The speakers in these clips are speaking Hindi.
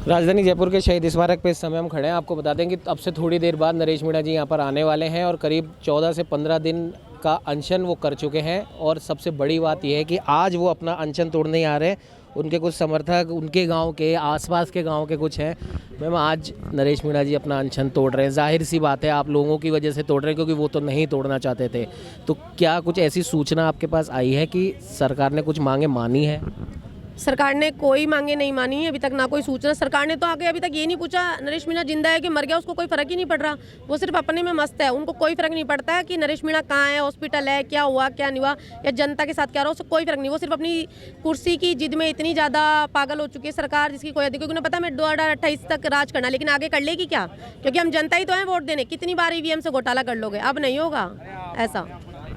राजधानी जयपुर के शहीद स्मारक पे इस समय हम खड़े हैं। आपको बता दें कि अब से थोड़ी देर बाद नरेश मीणा जी यहाँ पर आने वाले हैं और करीब 14 से 15 दिन का अनशन वो कर चुके हैं। और सबसे बड़ी बात यह है कि आज वो अपना अनशन तोड़ने ही आ रहे हैं। उनके कुछ समर्थक उनके गांव के आसपास के गांव के कुछ हैं। मैम, आज नरेश मीणा जी अपना अनशन तोड़ रहे हैं। जाहिर सी बात है आप लोगों की वजह से तोड़ रहे हैं, क्योंकि वो तो नहीं तोड़ना चाहते थे। तो क्या कुछ ऐसी सूचना आपके पास आई है कि सरकार ने कुछ मांगे मानी है? सरकार ने कोई मांगे नहीं मानी है अभी तक, ना कोई सूचना। सरकार ने तो आगे अभी तक ये नहीं पूछा नरेश मीणा जिंदा है कि मर गया, उसको कोई फर्क ही नहीं पड़ रहा। वो सिर्फ अपने में मस्त है, उनको कोई फर्क नहीं पड़ता है कि नरेश मीणा कहाँ है, हॉस्पिटल है, क्या हुआ क्या नहीं हुआ, या जनता के साथ क्या रहा, उसको कोई फर्क नहीं। वो सिर्फ अपनी कुर्सी की जिद में इतनी ज़्यादा पागल हो चुकी है सरकार, जिसकी कोई अधिक, क्योंकि उन्हें पता है मैं 2028 तक राज करना, लेकिन आगे कर लेगी क्या? क्योंकि हम जनता ही तो हैं वोट देने। कितनी बार ईवीएम से घोटाला कर लोगे, अब नहीं होगा ऐसा।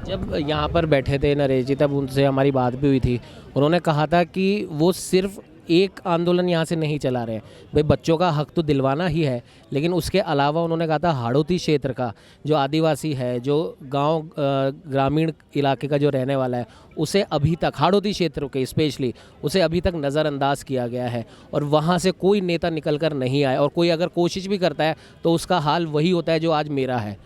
जब यहाँ पर बैठे थे नरेश जी, तब उनसे हमारी बात भी हुई थी। उन्होंने कहा था कि वो सिर्फ एक आंदोलन यहाँ से नहीं चला रहे हैं, भाई बच्चों का हक तो दिलवाना ही है, लेकिन उसके अलावा उन्होंने कहा था हाड़ौती क्षेत्र का जो आदिवासी है, जो गांव ग्रामीण इलाके का जो रहने वाला है, उसे अभी तक हाड़ौती क्षेत्र के स्पेशली उसे अभी तक नज़रअंदाज किया गया है। और वहाँ से कोई नेता निकल कर नहीं आया, और कोई अगर कोशिश भी करता है तो उसका हाल वही होता है जो आज मेरा है।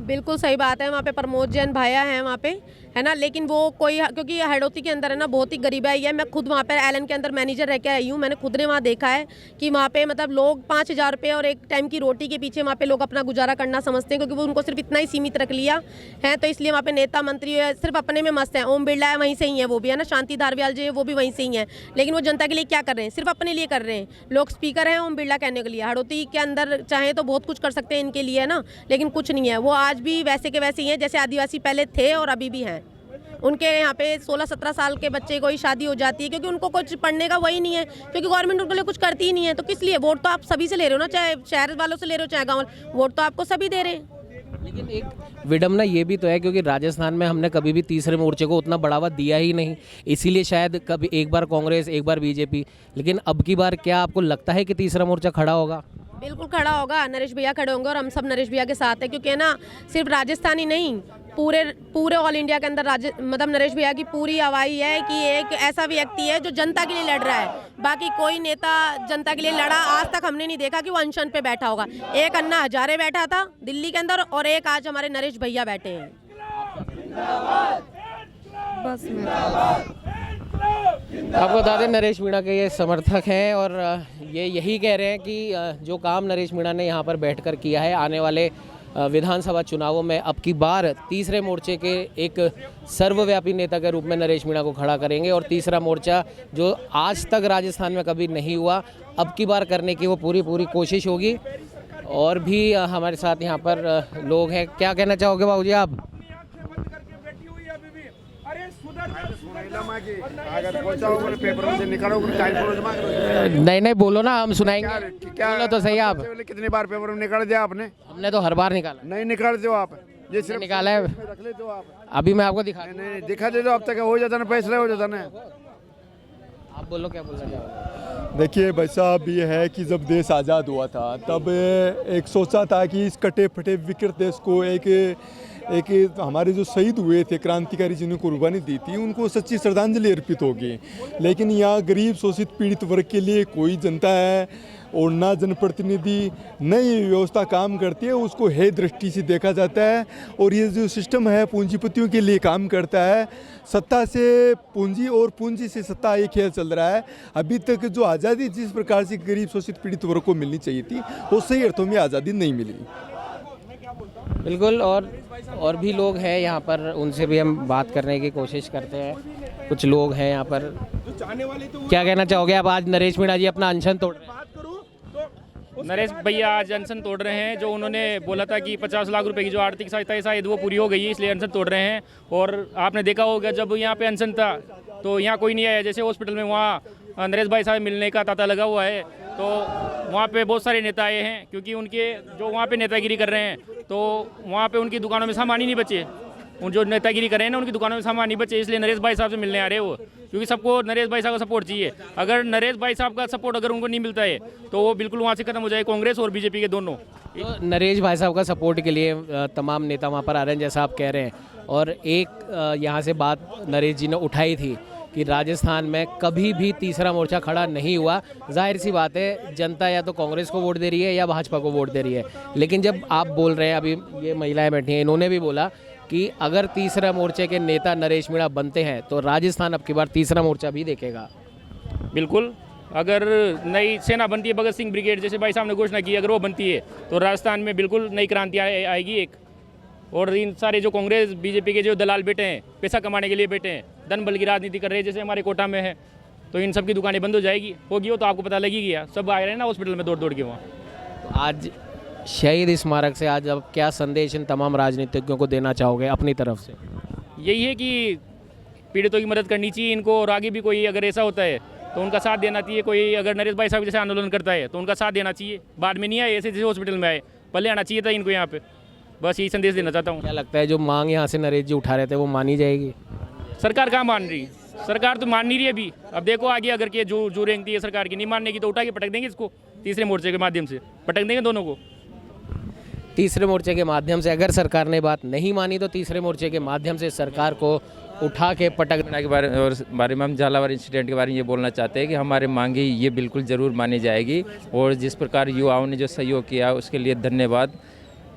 बिल्कुल सही बात है। वहाँ पे प्रमोद जैन भाया हैं वहाँ पे, है ना, लेकिन वो कोई, क्योंकि हड़ौती के अंदर है ना बहुत ही गरीबाई है। मैं खुद वहाँ पर एलन के अंदर मैनेजर रह के आई हूँ। मैंने खुद ने वहाँ देखा है कि वहाँ पे मतलब लोग 5,000 रुपये और एक टाइम की रोटी के पीछे वहाँ पे लोग अपना गुजारा करना समझते हैं, क्योंकि वो उनको सिर्फ इतना ही सीमित रख लिया है। तो इसलिए वहाँ पे नेता मंत्री सिर्फ अपने में मस्त हैं। ओम बिरला है वहीं से ही है, वो भी है ना, शांति धारीवाल जी वो भी वहीं से ही है, लेकिन वो जनता के लिए क्या कर रहे हैं? सिर्फ अपने लिए कर रहे हैं। लोग स्पीकर हैं ओम बिरला कहने के लिए। हड़ौती के अंदर चाहे तो बहुत कुछ कर सकते हैं इनके लिए, है ना, लेकिन कुछ नहीं है। वो आज भी वैसे के वैसे ही हैं जैसे आदिवासी पहले थे और अभी भी हैं। उनके यहाँ पे 16-17 साल के बच्चे को ही शादी हो जाती है, क्योंकि उनको कुछ पढ़ने का वही नहीं है, क्योंकि गवर्नमेंट उनके लिए कुछ करती ही नहीं है। तो किस लिए? वोट तो आप सभी से ले रहे हो ना, चाहे शहर वालों से ले रहे हो चाहे गाँव, वोट तो आपको सभी दे रहे हैं। लेकिन एक विडम्बना ये भी तो है, क्योंकि राजस्थान में हमने कभी भी तीसरे मोर्चे को उतना बढ़ावा दिया ही नहीं, इसीलिए शायद कभी एक बार कांग्रेस एक बार बीजेपी, लेकिन अब की बार क्या आपको लगता है कि तीसरा मोर्चा खड़ा होगा? बिल्कुल खड़ा होगा, नरेश भैया खड़े होंगे और हम सब नरेश भैया के साथ है, क्योंकि है ना, सिर्फ राजस्थान ही नहीं, पूरे ऑल इंडिया के अंदर मतलब नरेश भैया की पूरी आवाज़ है कि एक ऐसा व्यक्ति है जो जनता के लिए लड़ रहा है। बाकी कोई नेता जनता के लिए लड़ा आज तक हमने नहीं देखा कि वो अनशन पे बैठा होगा। एक अन्ना हजारे बैठा था दिल्ली के अंदर, और एक आज हमारे नरेश भैया बैठे हैं। बस आपको बता दें नरेश मीणा के ये समर्थक हैं और ये यही कह रहे हैं कि जो काम नरेश मीणा ने यहाँ पर बैठकर किया है, आने वाले विधानसभा चुनावों में अब की बार तीसरे मोर्चे के एक सर्वव्यापी नेता के रूप में नरेश मीणा को खड़ा करेंगे। और तीसरा मोर्चा जो आज तक राजस्थान में कभी नहीं हुआ, अब की बार करने की वो पूरी कोशिश होगी। और भी हमारे साथ यहाँ पर लोग हैं। क्या कहना चाहोगे बाबूजी आप? नहीं बोलो ना, हम सुनाएंगे। बोलो तो सही आप। कितनी बार पेपर में निकाल दिया आपने? हमने तो हर बार निकाला। नहीं निकालते हो आप, ये सिर्फ निकाला है, रख लेते हो आप। अभी मैं आपको दिखा। नहीं दिखा दे दो, अब तक हो जाता ना, फैसला हो जाता ना। आप बोलो, क्या बोलना चाहोगे? देखिए भाई साहब, ये है कि जब देश आज़ाद हुआ था तब एक सोचा था कि इस कटे फटे विकृत देश को एक हमारे जो शहीद हुए थे क्रांतिकारी जिन्होंने कुर्बानी दी थी, उनको सच्ची श्रद्धांजलि अर्पित होगी। लेकिन यहाँ गरीब शोषित पीड़ित वर्ग के लिए कोई जनता है और ना जनप्रतिनिधि, नई व्यवस्था काम करती है, उसको हे दृष्टि से देखा जाता है। और ये जो सिस्टम है पूंजीपतियों के लिए काम करता है। सत्ता से पूंजी और पूंजी से सत्ता, ये खेल चल रहा है। अभी तक जो आज़ादी जिस प्रकार से गरीब शोषित पीड़ित वर्ग को मिलनी चाहिए थी, वो सही अर्थों में आज़ादी नहीं मिली। बिल्कुल। और भी लोग हैं यहाँ पर, उनसे भी हम बात करने की कोशिश करते हैं। कुछ लोग हैं यहाँ पर। क्या कहना चाहोगे आप? आज नरेश मीणा जी अपना अनशन तोड़ रहे हैं। नरेश भैया आज अनशन तोड़ रहे हैं। जो उन्होंने बोला था कि 50 लाख रुपए की जो आर्थिक सहायता है शायद वो पूरी हो गई है, इसलिए अनशन तोड़ रहे हैं। और आपने देखा होगा जब यहाँ पे अनशन था तो यहाँ कोई नहीं आया। जैसे हॉस्पिटल में वहाँ नरेश भाई साहब मिलने का तांता लगा हुआ है, तो वहाँ पे बहुत सारे नेता आए हैं, क्योंकि उनके जो वहाँ पे नेतागिरी कर रहे हैं, तो वहाँ पे उनकी दुकानों में सामान ही नहीं बचे। उन जो नेतागिरी कर रहे हैं ना, उनकी दुकानों में सामान नहीं बचे, इसलिए नरेश भाई साहब से मिलने आ रहे हैं वो, क्योंकि सबको नरेश भाई साहब का सपोर्ट चाहिए। अगर नरेश भाई साहब का सपोर्ट अगर उनको नहीं मिलता है तो वो बिल्कुल वहाँ से खत्म हो जाए, कांग्रेस और बीजेपी के दोनों। तो नरेश भाई साहब का सपोर्ट के लिए तमाम नेता वहाँ पर आ रहे हैं, जैसा आप कह रहे हैं। और एक यहाँ से बात नरेश जी ने उठाई थी कि राजस्थान में कभी भी तीसरा मोर्चा खड़ा नहीं हुआ। जाहिर सी बात है, जनता या तो कांग्रेस को वोट दे रही है या भाजपा को वोट दे रही है। लेकिन जब आप बोल रहे हैं, अभी ये महिलाएं बैठी हैं, इन्होंने भी बोला कि अगर तीसरा मोर्चे के नेता नरेश मीणा बनते हैं तो राजस्थान अब की बार तीसरा मोर्चा भी देखेगा। बिल्कुल, अगर नई सेना बनती है, भगत सिंह ब्रिगेड जैसे भाई साहब ने घोषणा की, अगर वो बनती है तो राजस्थान में बिल्कुल नई क्रांति आएगी एक। और इन सारे जो कांग्रेस बीजेपी के जो दलाल बैठे हैं, पैसा कमाने के लिए बैठे हैं, धन बल की राजनीति कर रहे हैं, जैसे हमारे कोटा में है, तो इन सब की दुकानें बंद हो जाएगी, होगी वो तो आपको पता लगेगी। सब आए रहे हैं ना हॉस्पिटल में दौड़ दौड़ के वहाँ। तो आज शहीद स्मारक से आज अब क्या संदेश इन तमाम राजनीतिज्ञों को देना चाहोगे अपनी तरफ से? यही है कि पीड़ितों की मदद करनी चाहिए इनको, और आगे भी कोई अगर ऐसा होता है तो उनका साथ देना चाहिए। कोई अगर नरेश भाई साहब जैसे आंदोलन करता है तो उनका साथ देना चाहिए। बाद में नहीं आए, ऐसे जैसे हॉस्पिटल में आए, पहले आना चाहिए था इनको यहाँ पे। बस यही संदेश देना चाहता हूँ। क्या लगता है जो मांग यहाँ से नरेश जी उठा रहे थे वो मानी जाएगी? सरकार कहाँ मान रही? सरकार तो मान नहीं रही अभी। अब देखो आगे अगर के जो रेंगती है सरकार की, नहीं मानने की तो उठा के पटक देंगे इसको, तीसरे मोर्चे के माध्यम से पटक देंगे दोनों को। तीसरे मोर्चे के माध्यम से अगर सरकार ने बात नहीं मानी तो तीसरे मोर्चे के माध्यम से सरकार को उठा के पटक के बारे में हम झालावाड़ इंसिडेंट के बारे में ये बोलना चाहते हैं कि हमारे मांगे ये बिल्कुल ज़रूर मानी जाएगी, और जिस प्रकार युवाओं ने जो सहयोग किया उसके लिए धन्यवाद।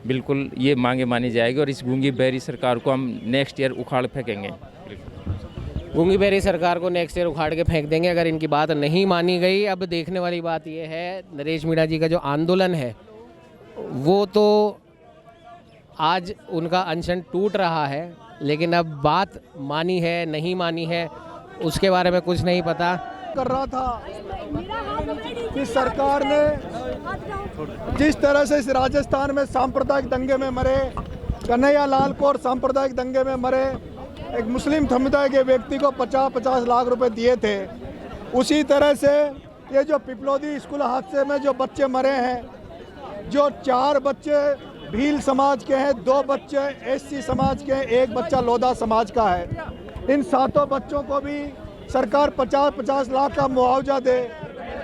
बिल्कुल ये मांगे मानी जाएगी, और इस गूंगी बहरी सरकार को हम नेक्स्ट ईयर उखाड़ फेंकेंगे। गूंगी बहरी सरकार को नेक्स्ट ईयर उखाड़ के फेंक देंगे अगर इनकी बात नहीं मानी गई। अब देखने वाली बात यह है, नरेश मीणा जी का जो आंदोलन है वो तो आज उनका अनशन टूट रहा है, लेकिन अब बात मानी है नहीं मानी है उसके बारे में कुछ नहीं पता। कर रहा था कि सरकार ने जिस तरह से इस राजस्थान में सांप्रदायिक दंगे में मरे कन्हैया लाल को और सांप्रदायिक दंगे में मरे एक मुस्लिम समुदाय के व्यक्ति को 50-50 लाख रुपए दिए थे, उसी तरह से ये जो पिपलोदी स्कूल हादसे में जो बच्चे मरे हैं, जो 4 बच्चे भील समाज के हैं, 2 बच्चे एससी समाज के हैं, 1 बच्चा लोधा समाज का है, इन 7 बच्चों को भी सरकार 50-50 लाख का मुआवजा दे।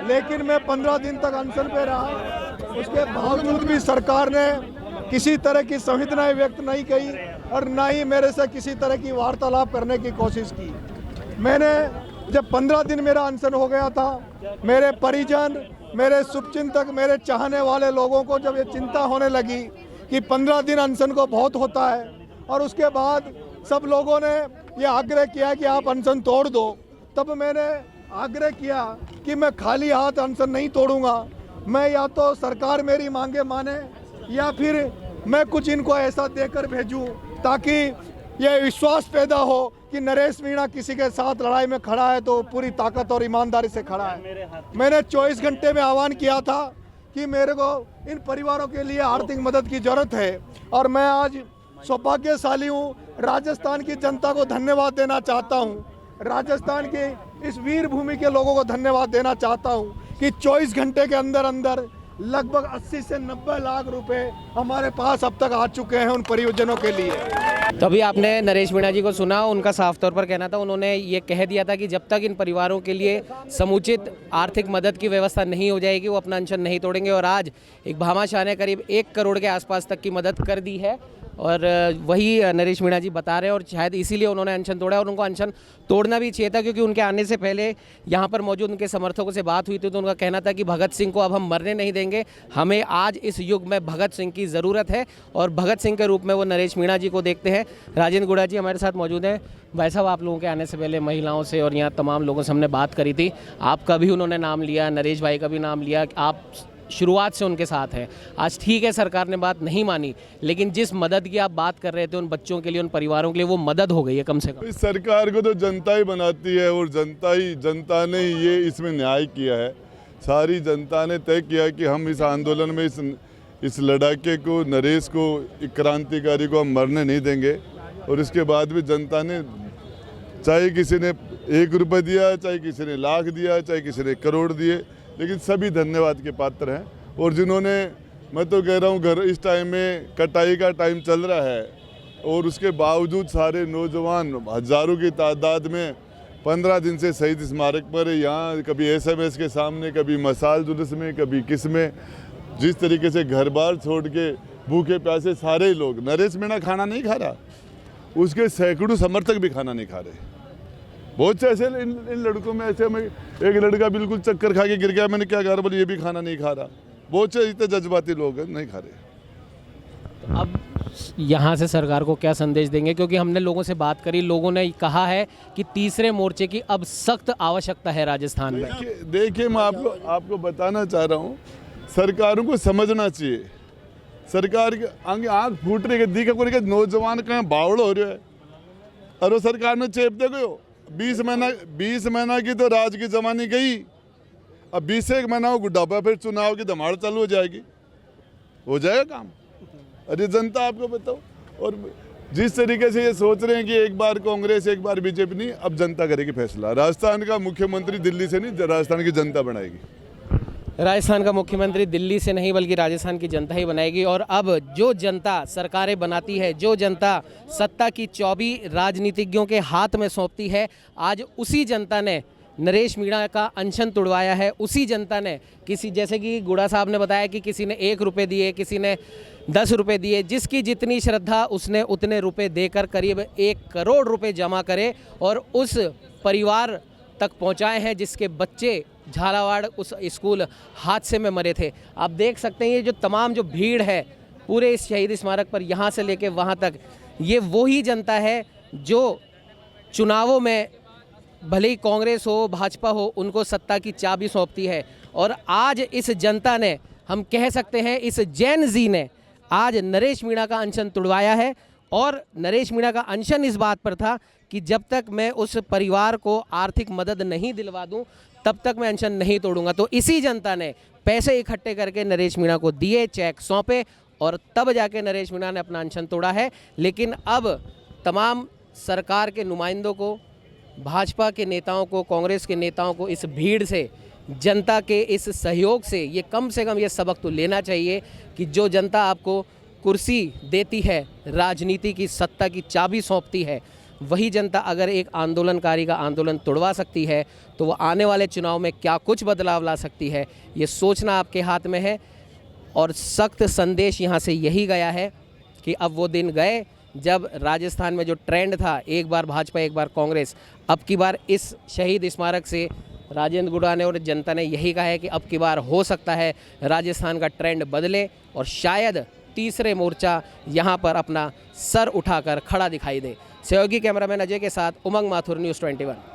लेकिन मैं 15 दिन तक अनशन पे रहा, उसके बावजूद भी सरकार ने किसी तरह की संवेदनाएं व्यक्त नहीं की और ना ही मेरे से किसी तरह की वार्तालाप करने की कोशिश की। मैंने जब 15 दिन मेरा अनशन हो गया था, मेरे परिजन, मेरे शुभचिंतक, मेरे चाहने वाले लोगों को जब ये चिंता होने लगी कि 15 दिन अनशन को बहुत होता है, और उसके बाद सब लोगों ने ये आग्रह किया कि आप अनशन तोड़ दो, तब मैंने आग्रह किया कि मैं खाली हाथ अनशन नहीं तोड़ूंगा। मैं या तो सरकार मेरी मांगे माने या फिर मैं कुछ इनको ऐसा देकर भेजूं ताकि ये विश्वास पैदा हो कि नरेश मीणा किसी के साथ लड़ाई में खड़ा है तो पूरी ताकत और ईमानदारी से खड़ा है। मैंने 24 घंटे में आह्वान किया था कि मेरे को इन परिवारों के लिए आर्थिक मदद की जरूरत है, और मैं आज सौभाग्यशाली हूँ। राजस्थान की जनता को धन्यवाद देना चाहता हूँ, राजस्थान की इस वीर भूमि के लोगों को धन्यवाद देना चाहता हूँ कि 24 घंटे के अंदर अंदर लगभग 80 से 90 लाख रुपए हमारे पास अब तक आ चुके हैं उन परियोजनों के लिए। तो अभी आपने नरेश मीणा जी को सुना, उनका साफ तौर पर कहना था, उन्होंने ये कह दिया था कि जब तक इन परिवारों के लिए समुचित आर्थिक मदद की व्यवस्था नहीं हो जाएगी वो अपना अनशन नहीं तोड़ेंगे। और आज एक भामाशाह ने करीब 1 करोड़ के आसपास तक की मदद कर दी है, और वही नरेश मीणा जी बता रहे हैं, और शायद इसीलिए उन्होंने अनशन तोड़ा, और उनको अनशन तोड़ना भी चाहिए था, क्योंकि उनके आने से पहले यहाँ पर मौजूद उनके समर्थकों से बात हुई थी, तो उनका कहना था कि भगत सिंह को अब हम मरने नहीं देंगे, हमें आज इस युग में भगत सिंह की ज़रूरत है, और भगत सिंह के रूप में वो नरेश मीणा जी को देखते हैं। राजेंद्र गुड़ा जी हमारे साथ मौजूद हैं। भाई साहब, आप लोगों के आने से पहले महिलाओं से और यहाँ तमाम लोगों से हमने बात करी थी, आपका भी उन्होंने नाम लिया, नरेश भाई का भी नाम लिया, आप शुरुआत से उनके साथ हैं। आज ठीक है सरकार ने बात नहीं मानी, लेकिन जिस मदद की आप बात कर रहे थे उन बच्चों के लिए, उन परिवारों के लिए, वो मदद हो गई है कम से कम। इस सरकार को तो जनता ही बनाती है, और जनता ने ये इसमें न्याय किया है। सारी जनता ने तय किया कि हम इस आंदोलन में इस लड़ाके को, नरेश को, क्रांतिकारी को हम मरने नहीं देंगे। और इसके बाद भी जनता ने, चाहे किसी ने 1 रुपये दिया, चाहे किसी ने लाख दिया, चाहे किसी ने करोड़ दिए, लेकिन सभी धन्यवाद के पात्र हैं। और जिन्होंने, मैं तो कह रहा हूँ, घर इस टाइम में कटाई का टाइम चल रहा है, और उसके बावजूद सारे नौजवान हज़ारों की तादाद में 15 दिन से शहीद स्मारक पर यहाँ, कभी SMS के सामने, कभी मसाल जुलूस में, कभी किस में, जिस तरीके से घर बार छोड़ के भूखे प्यासे सारे लोग, नरेश मीणा खाना नहीं खा रहा, उसके सैकड़ों समर्थक भी खाना नहीं खा रहे। बहुत से ऐसे इन लड़कों में ऐसे में एक लड़का बिल्कुल चक्कर खा के गिर गया, मैंने क्या कहा, बोले ये भी खाना नहीं खा रहा। बहुत से इतने जज्बाती लोग हैं, नहीं खा रहे। अब यहाँ से सरकार को क्या संदेश देंगे, क्योंकि हमने लोगों से बात करी, लोगों ने कहा है कि तीसरे मोर्चे की अब सख्त आवश्यकता है राजस्थान में। देखिए मैं आपको बताना चाह रहा हूँ, सरकारों को समझना चाहिए। सरकार के आगे आँख फूट रही है, दिखा को नौजवान कहीं बावड़ हो रहे है, और वो सरकार ने चेप दे गए। 20 महीना की तो राज की जमानी गई, अब 20 महीना वो बुढ़ापा, फिर चुनाव की धमाड़ चालू हो जाएगी, हो जाएगा काम। अरे जनता आपको बताओ, और जिस तरीके से ये सोच रहे हैं कि एक बार कांग्रेस एक बार बीजेपी, नहीं, अब जनता करेगी फैसला। राजस्थान का मुख्यमंत्री दिल्ली से नहीं, राजस्थान की जनता बनाएगी। राजस्थान का मुख्यमंत्री दिल्ली से नहीं बल्कि राजस्थान की जनता ही बनाएगी। और अब जो जनता सरकारें बनाती है, जो जनता सत्ता की चाबी राजनीतिज्ञों के हाथ में सौंपती है, आज उसी जनता ने नरेश मीणा का अनशन तुड़वाया है। उसी जनता ने किसी, जैसे कि गुड़ा साहब ने बताया कि किसी ने 1 रुपये दिए, किसी ने 10 रुपये दिए, जिसकी जितनी श्रद्धा उसने उतने रुपए देकर करीब 1 करोड़ रुपए जमा करे और उस परिवार तक पहुंचाए हैं जिसके बच्चे झालावाड़ उस स्कूल हादसे में मरे थे। आप देख सकते हैं ये जो तमाम जो भीड़ है पूरे इस शहीद स्मारक पर, यहाँ से लेके वहाँ तक, ये वही जनता है जो चुनावों में भले ही कांग्रेस हो भाजपा हो उनको सत्ता की चाबी सौंपती है। और आज इस जनता ने, हम कह सकते हैं इस जैन जी ने आज नरेश मीणा का अनशन तुड़वाया है। और नरेश मीणा का अनशन इस बात पर था कि जब तक मैं उस परिवार को आर्थिक मदद नहीं दिलवा दूं तब तक मैं अनशन नहीं तोड़ूंगा। तो इसी जनता ने पैसे इकट्ठे करके नरेश मीणा को दिए, चेक सौंपे, और तब जाके नरेश मीणा ने अपना अनशन तोड़ा है। लेकिन अब तमाम सरकार के नुमाइंदों को, भाजपा के नेताओं को, कांग्रेस के नेताओं को इस भीड़ से, जनता के इस सहयोग से ये कम ये सबक तो लेना चाहिए कि जो जनता आपको कुर्सी देती है, राजनीति की सत्ता की चाबी सौंपती है, वही जनता अगर एक आंदोलनकारी का आंदोलन तोड़वा सकती है तो वो आने वाले चुनाव में क्या कुछ बदलाव ला सकती है, ये सोचना आपके हाथ में है। और सख्त संदेश यहाँ से यही गया है कि अब वो दिन गए जब राजस्थान में जो ट्रेंड था, एक बार भाजपा एक बार कांग्रेस, अब की बार इस शहीद स्मारक से राजेंद्र गुड़ा ने और जनता ने यही कहा है कि अब की बार हो सकता है राजस्थान का ट्रेंड बदले और शायद तीसरे मोर्चा यहाँ पर अपना सर उठाकर खड़ा दिखाई दे। सहयोगी कैमरामैन अजय के साथ उमंग माथुर, न्यूज़ 21।